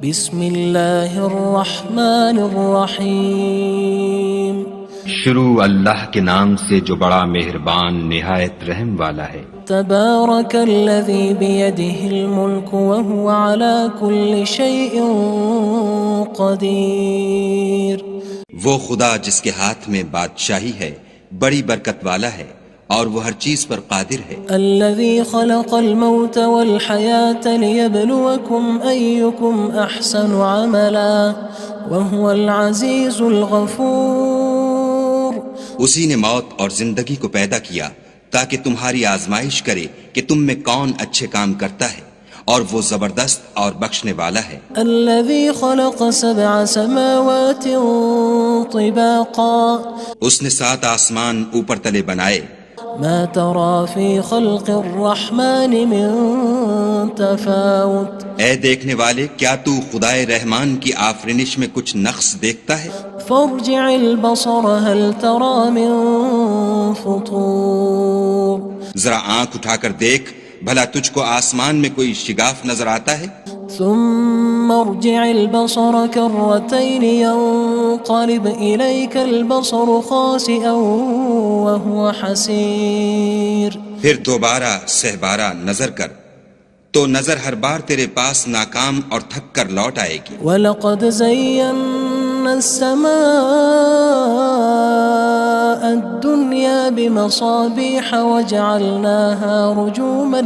بسم اللہ الرحمن الرحیم شروع اللہ کے نام سے جو بڑا مہربان نہایت رحم والا ہے۔ تبارک الذی بیدہ الملک وہو علی کل شیء قدیر۔ وہ خدا جس کے ہاتھ میں بادشاہی ہے بڑی برکت والا ہے اور وہ ہر چیز پر قادر ہے۔ الذی خلق الموت والحیاة لیبلوکم ایکم احسن عملا وہو العزیز الغفور۔ اسی نے موت اور زندگی کو پیدا کیا تاکہ تمہاری آزمائش کرے کہ تم میں کون اچھے کام کرتا ہے، اور وہ زبردست اور بخشنے والا ہے۔ الذي خلق 7 سماوات طباقا اس نے 7 آسمان اوپر تلے بنائے، ما ترى في خلق الرحمن من تفاوت اے دیکھنے والے کیا تو خدائے رحمان کی آفرینش میں کچھ نقص دیکھتا ہے؟ فارجع البصر هل ترى من فطور۔ ذرا آنکھ اٹھا کر دیکھ بھلا تجھ کو آسمان میں کوئی شگاف نظر آتا ہے؟ ثم ارجع البصر كرتين ينقلب إليك البصر خاسئا وهو حسير۔ پھر دوبارہ سہبارہ نظر کر تو نظر ہر بار تیرے پاس ناکام اور تھک کر لوٹ آئے گی۔ وَلَقَدْ زَيَّنَّا السَّمَاءَ الدُّنْيَا بِمَصَابِيحَ وَجَعَلْنَاهَا رُجُومًا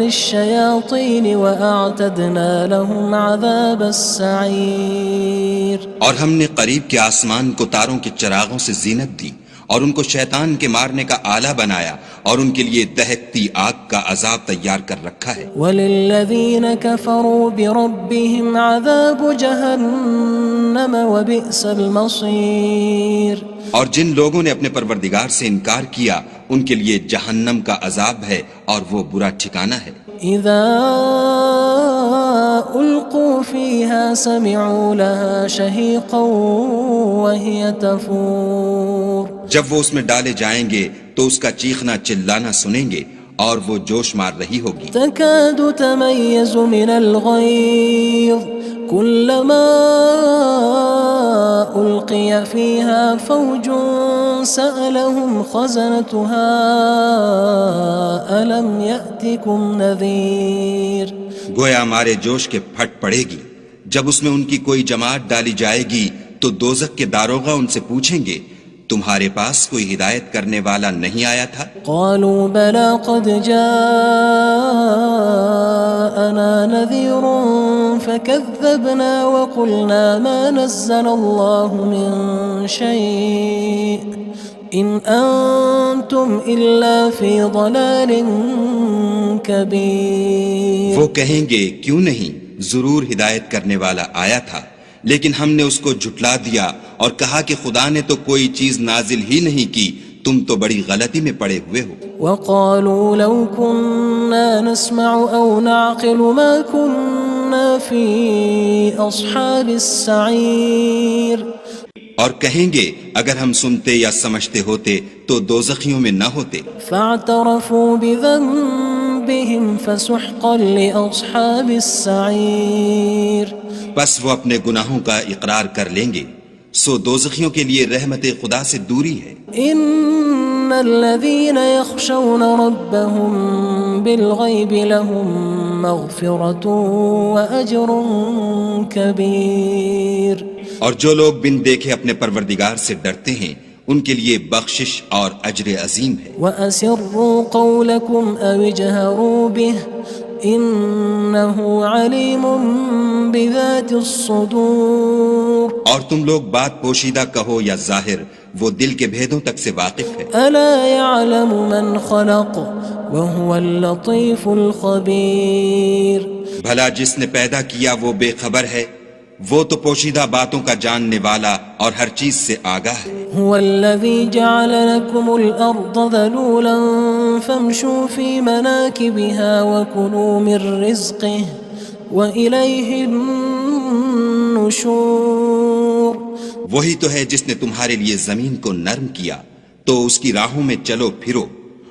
لِلشَّيَاطِينِ وَأَعْتَدْنَا لَهُمْ عَذَابَ السَّعِيرِ۔ اور ہم نے قریب کے آسمان کو تاروں کے چراغوں سے زینت دی اور ان کو شیطان کے مارنے کا آلہ بنایا، اور ان کے لیے دہکتی آگ کا عذاب تیار کر رکھا ہے۔ وَلِلَّذِينَ كَفَرُوا بِرَبِّهِمْ عَذَابُ جَهَنَّمَ وَبِئْسَ الْمَصِيرُ۔ اور جن لوگوں نے اپنے پروردگار سے انکار کیا ان کے لیے جہنم کا عذاب ہے اور وہ برا ٹھکانہ ہے۔ اذا القوا فيها سمعوا لها شهيقا وهي تفور۔ جب وہ اس میں ڈالے جائیں گے تو اس کا چیخنا چلانا سنیں گے اور وہ جوش مار رہی ہوگی۔ تكاد تميز من الغيظ كلما ألقي فيها فوج سألهم خزنتها ألم يأتكم نذير۔ گویا ہمارے جوش کے پھٹ پڑے گی جب اس میں ان کی کوئی جماعت ڈالی جائے گی تو دوزخ کے داروغہ ان سے پوچھیں گے تمہارے پاس کوئی ہدایت کرنے والا نہیں آیا تھا؟ قالوا بلى قد جاءنا نذير فكذبنا وقلنا ما نزل الله من شيء إن أنتم إلا في ضلال كبير۔ وہ کہیں گے کیوں نہیں، ضرور ہدایت کرنے والا آیا تھا، لیکن ہم نے اس کو جھٹلا دیا اور کہا کہ خدا نے تو کوئی چیز نازل ہی نہیں کی، تم تو بڑی غلطی میں پڑے ہوئے ہو۔ وقالوا لو كنا نسمع أو نعقل ما كنا في أصحاب السعير۔ اور کہیں گے اگر ہم سنتے یا سمجھتے ہوتے تو دوزخیوں میں نہ ہوتے۔ فاعترفوا بذنبهم فسحقا لأصحاب السعير۔ بس وہ اپنے گناہوں کا اقرار کر لیں گے، سو دوزخیوں کے لیے رحمت خدا سے دوری ہے۔ ان الذين يخشون ربهم بالغيب لهم مغفرة وأجر كبير۔ اور جو لوگ بن دیکھے اپنے پروردگار سے ڈرتے ہیں ان کے لیے بخشش اور اجر عظیم ہے۔ وَأَسِرُّوا قَوْلَكُمْ أَوِ اجْهَرُوا بِهِ إِنَّهُ عَلِيمٌ بِذَاتِ الصُّدُورِ۔ اور تم لوگ بات پوشیدہ کہو یا ظاہر، وہ دل کے بھیدوں تک سے واقف ہے۔ أَلَا يَعْلَمُ مَنْ خَلَقَ وَهُوَ اللَّطِيفُ الْخَبِيرُ۔ بھلا جس نے پیدا کیا وہ بے خبر ہے، وہ تو پوشیدہ باتوں کا جاننے والا اور ہر چیز سے آگاہ ہے۔ هو الذي جعل لكم الأرض ذلولا فامشوا في مناكبها وكلوا من رزقه وإليه النشور۔ وہی تو ہے جس نے تمہارے لیے زمین کو نرم کیا تو اس کی راہوں میں چلو پھرو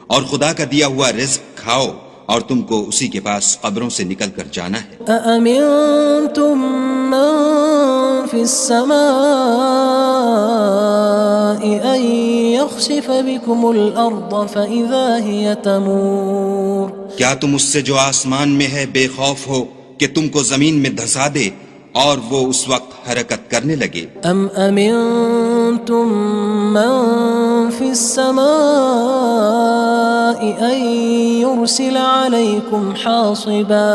اور خدا کا دیا ہوا رزق کھاؤ اور تم کو اسی کے پاس قبروں سے نکل کر جانا ہے۔ أأمنتم من في السماء أن يخسف بكم الأرض فإذا هي تمور کیا تم اس سے جو آسمان میں ہے بے خوف ہو کہ تم کو زمین میں دھسا دے اور وہ اس وقت حرکت کرنے لگے؟ أم أمنتم من في السماء أن يرسل عليكم حاصبا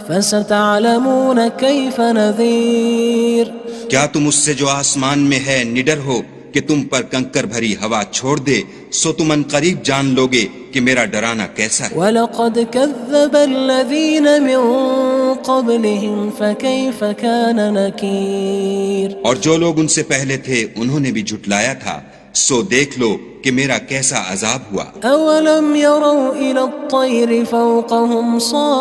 فستعلمون كيف نذير کیا تم اس سے جو آسمان میں ہے نڈر ہو کہ تم پر کنکر بھری ہوا چھوڑ دے، سو تم ان قریب جان لوگے کہ میرا ڈرانا کیسا ہے۔ وَلَقَدْ كَذَّبَ الَّذِينَ مِن قَبْلِهِمْ فَكَيْفَ كَانَ نَكِيرٌ اور جو لوگ ان سے پہلے تھے انہوں نے بھی جھٹلایا تھا، سو دیکھ لو کہ میرا کیسا عذاب ہوا۔ أَوَلَمْ يَرَوْا إِلَى الطَّيْرِ فَوْقَهُمْ صَافَّاتٍ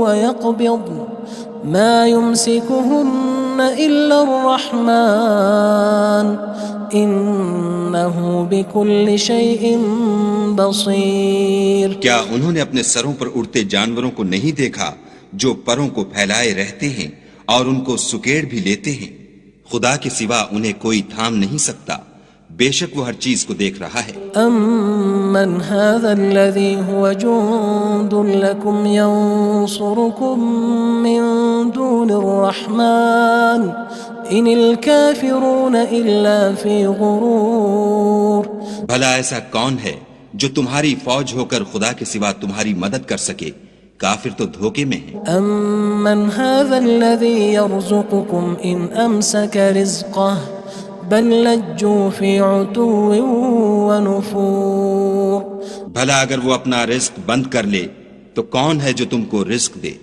وَيَقْبِضْنَ مَا يُمْسِكُهُنَّ إِلَّا الرَّحْمَنُ إِنَّهُ بِكُلِّ شَيْءٍ بَصِيرٌ کیا انہوں نے اپنے سروں پر اڑتے جانوروں کو نہیں دیکھا جو پروں کو پھیلائے رہتے ہیں اور ان کو سکیڑ بھی لیتے ہیں؟ خدا کے سوا انہیں کوئی تھام نہیں سکتا، بے شک وہ ہر چیز کو دیکھ رہا ہے۔ أَمَّنْ هَذَا الَّذِي هُوَ جُندٌ لَكُمْ يَنصُرُكُم مِّن دُونِ الرَّحْمَنِ إِنِ الْكَافِرُونَ إِلَّا فِي غُرُورٍ بھلا ایسا کون ہے جو تمہاری فوج ہو کر خدا کے سوا تمہاری مدد کر سکے؟ کافر تو دھوکے میں ہیں۔ أَمَّنْ هَذَا الَّذِي يَرْزُقُكُمْ إِنْ أَمْسَكَ رِزْقَهُ بَلْ لَجُّوا فِي عُتُوٍّ وَنُفُورٍ بھلا اگر وہ اپنا رزق بند کر لے تو کون ہے جو تم کو رزق دے،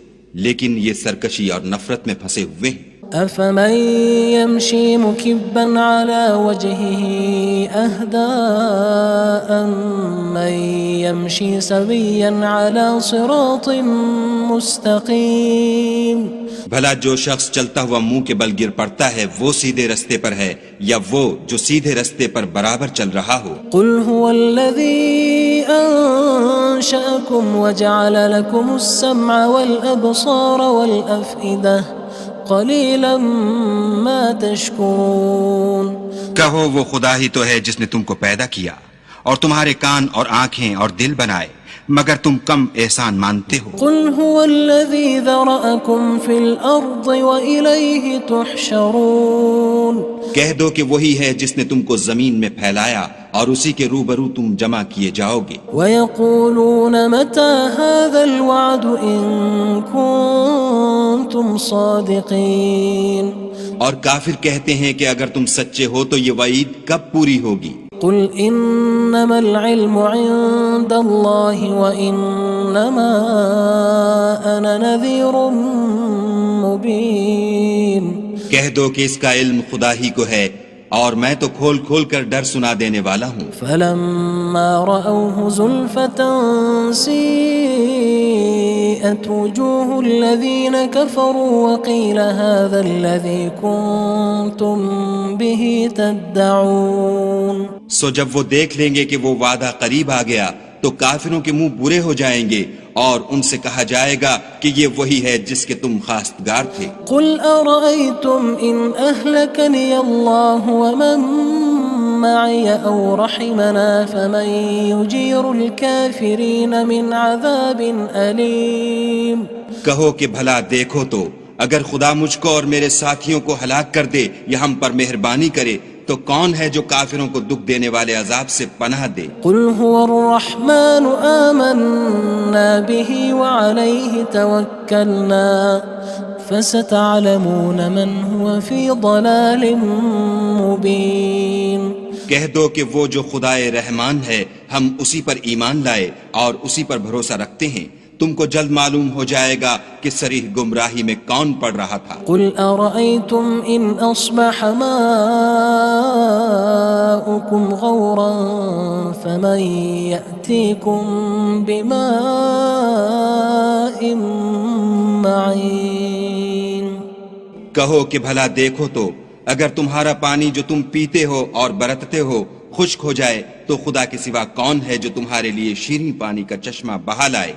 لیکن یہ سرکشی اور نفرت میں پھنسے ہوئے ہیں۔ أَفَمَن يَمْشِي مُكِبًّا عَلَى وَجْهِهِ أَهْدَىٰ أَمَّن يَمْشِي سَوِيًّا عَلَى صِرَاطٍ مُّسْتَقِيمٍ بھلا جو شخص چلتا ہوا منہ کے بل گر پڑتا ہے وہ سیدھے رستے پر ہے یا وہ جو سیدھے رستے پر برابر چل رہا ہو؟ قُلْ هُوَ الَّذِي أَنشَأَكُمْ وَجَعَلَ لَكُمُ السَّمْعَ وَالْأَبْصَارَ وَالْأَفْئِدَةَ قَلِيلًا مَا تَشْكُرُونَ کہو وہ خدا ہی تو ہے جس نے تم کو پیدا کیا اور تمہارے کان اور آنکھیں اور دل بنائے، مگر تم کم احسان مانتے ہو۔ قُلْ هُوَ الَّذِي ذَرَأَكُمْ فِي الْأَرْضِ وَإِلَيْهِ تُحْشَرُونَ کہہ دو کہ وہی ہے جس نے تم کو زمین میں پھیلایا اور اسی کے روبرو تم جمع کیے جاؤ گے۔ وَيَقُولُونَ مَتَى هَذَا الْوَعْدُ إِن كُنتُمْ صَادِقِينَ اور کافر کہتے ہیں کہ اگر تم سچے ہو تو یہ وعید کب پوری ہوگی؟ قُلْ إِنَّمَا الْعِلْمُ عِندَ اللَّهِ وَإِنَّمَا أَنَا نَذِيرٌ مُّبِينٌ کہہ دو کہ اس کا علم خدا ہی کو ہے اور میں تو کھول کھول کر ڈر سنا دینے والا ہوں۔ فَلَمَّا رَأَوْهُ زُلْفَةً سِيئَتْ وُجُوهُ الَّذِينَ كَفَرُوا وَقِيلَ هَذَا الَّذِي كُنتُم بِهِ تَدَّعُونَ سو جب وہ دیکھ لیں گے کہ وہ وعدہ قریب آ گیا تو کافروں کے منہ برے ہو جائیں گے اور ان سے کہا جائے گا کہ یہ وہی ہے جس کے تم خواستگار تھے۔ قُلْ أَرَأَيْتُمْ إِنْ أَهْلَكَنِيَ اللَّهُ وَمَن مَّعِيَ أَوْ رَحِمَنَا فَمَن يُجِيرُ الْكَافِرِينَ مِنْ عَذَابٍ أَلِيمٍ کہو کہ بھلا دیکھو تو اگر خدا مجھ کو اور میرے ساتھیوں کو ہلاک کر دے یا ہم پر مہربانی کرے تو کون ہے جو کافروں کو دکھ دینے والے عذاب سے پناہ دے؟ قُلْ هُوَ الرَّحْمَنُ آمَنَّا بِهِ وَعَلَيْهِ تَوَكَّلْنَا فَسَتَعْلَمُونَ مَنْ هُوَ فِي ضَلَالٍ مُّبِينٍ کہہ دو کہ وہ جو خدائے رحمان ہے ہم اسی پر ایمان لائے اور اسی پر بھروسہ رکھتے ہیں، تم کو جلد معلوم ہو جائے گا کہ صریح گمراہی میں کون پڑ رہا تھا۔ قُلْ أَرَأَيْتُمْ إِنْ أَصْبَحَ مَاؤُكُمْ غَوْرًا فَمَن يَأْتِيكُم بِمَاءٍ مَّعِينٍ کہو کہ بھلا دیکھو تو اگر تمہارا پانی جو تم پیتے ہو اور برتتے ہو خشک ہو جائے تو خدا کے سوا کون ہے جو تمہارے لیے شیریں پانی کا چشمہ بہا لائے؟